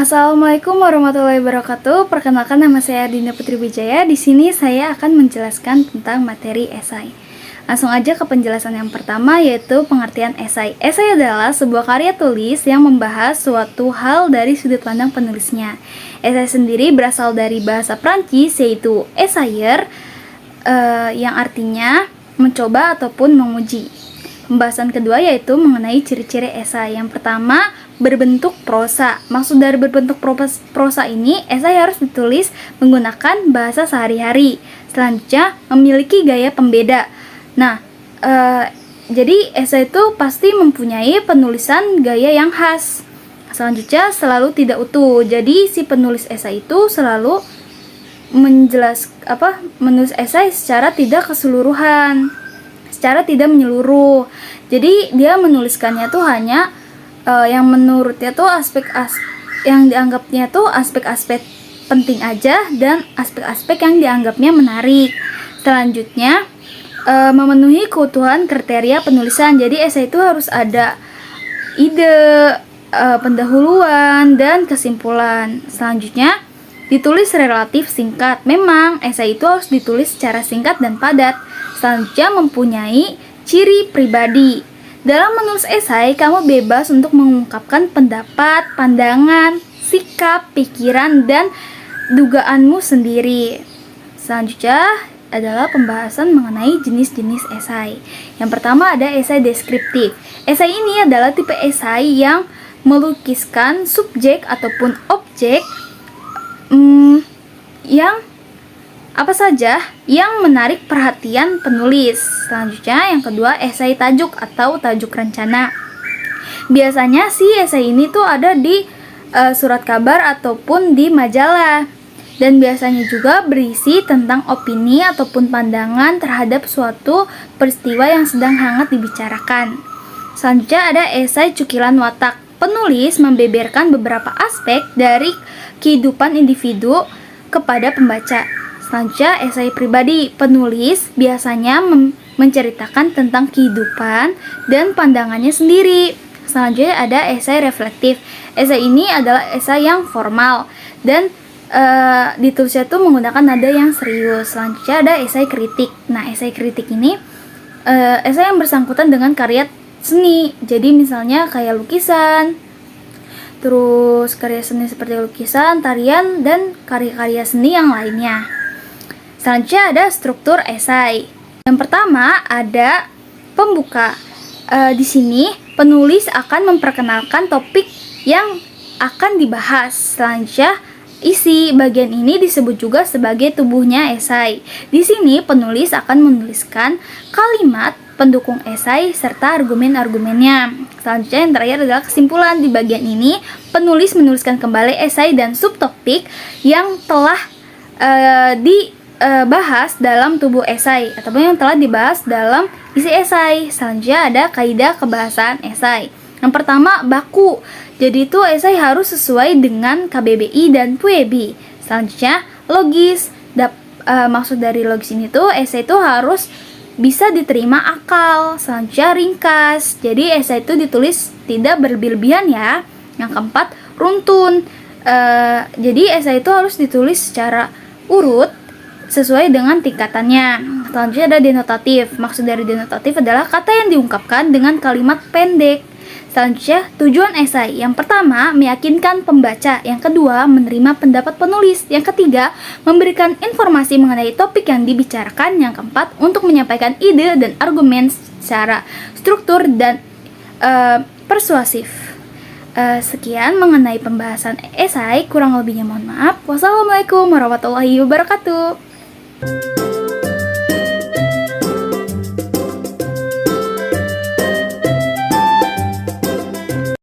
Assalamualaikum warahmatullahi wabarakatuh. Perkenalkan, nama saya Dinda Putri Wijaya. Di sini saya akan menjelaskan tentang materi esai. Langsung aja ke penjelasan yang pertama, yaitu pengertian esai. Esai adalah sebuah karya tulis yang membahas suatu hal dari sudut pandang penulisnya. Esai sendiri berasal dari bahasa Prancis, yaitu essayer, yang artinya mencoba ataupun menguji. Pembahasan kedua yaitu mengenai ciri-ciri esai. Yang pertama, berbentuk prosa. Maksud dari berbentuk prosa ini, esai harus ditulis menggunakan bahasa sehari-hari. Selanjutnya, memiliki gaya pembeda. Nah, jadi esai itu pasti mempunyai penulisan gaya yang khas. Selanjutnya, selalu tidak utuh. Jadi si penulis esai itu selalu menulis esai secara tidak keseluruhan, secara tidak menyeluruh. Jadi dia menuliskannya tuh hanya yang menurutnya tuh yang dianggapnya tuh aspek-aspek penting aja dan aspek-aspek yang dianggapnya menarik. Selanjutnya, memenuhi keutuhan kriteria penulisan. Jadi esai itu harus ada ide, pendahuluan, dan kesimpulan. Selanjutnya, ditulis relatif singkat. Memang esai itu harus ditulis secara singkat dan padat. Selanjutnya, mempunyai ciri pribadi. Dalam menulis esai, kamu bebas untuk mengungkapkan pendapat, pandangan, sikap, pikiran, dan dugaanmu sendiri. Selanjutnya adalah pembahasan mengenai jenis-jenis esai. Yang pertama ada esai deskriptif. Esai ini adalah tipe esai yang melukiskan subjek ataupun objek yang apa saja yang menarik perhatian penulis. Selanjutnya yang kedua, esai tajuk atau tajuk rencana. Biasanya sih esai ini tuh ada di surat kabar ataupun di majalah, dan biasanya juga berisi tentang opini ataupun pandangan terhadap suatu peristiwa yang sedang hangat dibicarakan. Selanjutnya ada esai cukilan watak. Penulis membeberkan beberapa aspek dari kehidupan individu kepada pembaca. Selanjutnya, esai pribadi. Penulis biasanya menceritakan tentang kehidupan dan pandangannya sendiri. Selanjutnya ada esai reflektif. Esai ini adalah esai yang formal dan ditulisnya itu menggunakan nada yang serius. Selanjutnya ada esai kritik. Nah, esai kritik ini esai yang bersangkutan dengan karya seni. Jadi misalnya kayak lukisan, terus karya seni seperti lukisan, tarian, dan karya-karya seni yang lainnya. Selanjutnya ada struktur esai. Yang pertama ada pembuka. Di sini penulis akan memperkenalkan topik yang akan dibahas. Selanjutnya isi. Bagian ini disebut juga sebagai tubuhnya esai. Di sini penulis akan menuliskan kalimat pendukung esai serta argumen-argumennya. Selanjutnya yang terakhir adalah kesimpulan. Di bagian ini penulis menuliskan kembali esai dan subtopik yang telah dibahas dalam tubuh esai ataupun yang telah dibahas dalam isi esai. Selanjutnya ada kaidah kebahasaan esai. Yang pertama, baku. Jadi itu esai harus sesuai dengan KBBI dan PUEBI. Selanjutnya logis. Maksud dari logis ini tuh esai itu harus bisa diterima akal. Selanjutnya ringkas. Jadi esai itu ditulis tidak berlebihan ya. Yang keempat, runtun. Jadi esai itu harus ditulis secara urut sesuai dengan tingkatannya. Selanjutnya ada denotatif. Maksud dari denotatif adalah kata yang diungkapkan dengan kalimat pendek. Selanjutnya, tujuan esai. Yang pertama, meyakinkan pembaca. Yang kedua, menerima pendapat penulis. Yang ketiga, memberikan informasi mengenai topik yang dibicarakan. Yang keempat, untuk menyampaikan ide dan argumen secara struktur dan persuasif. Sekian mengenai pembahasan esai. Kurang lebihnya mohon maaf. Wassalamualaikum warahmatullahi wabarakatuh.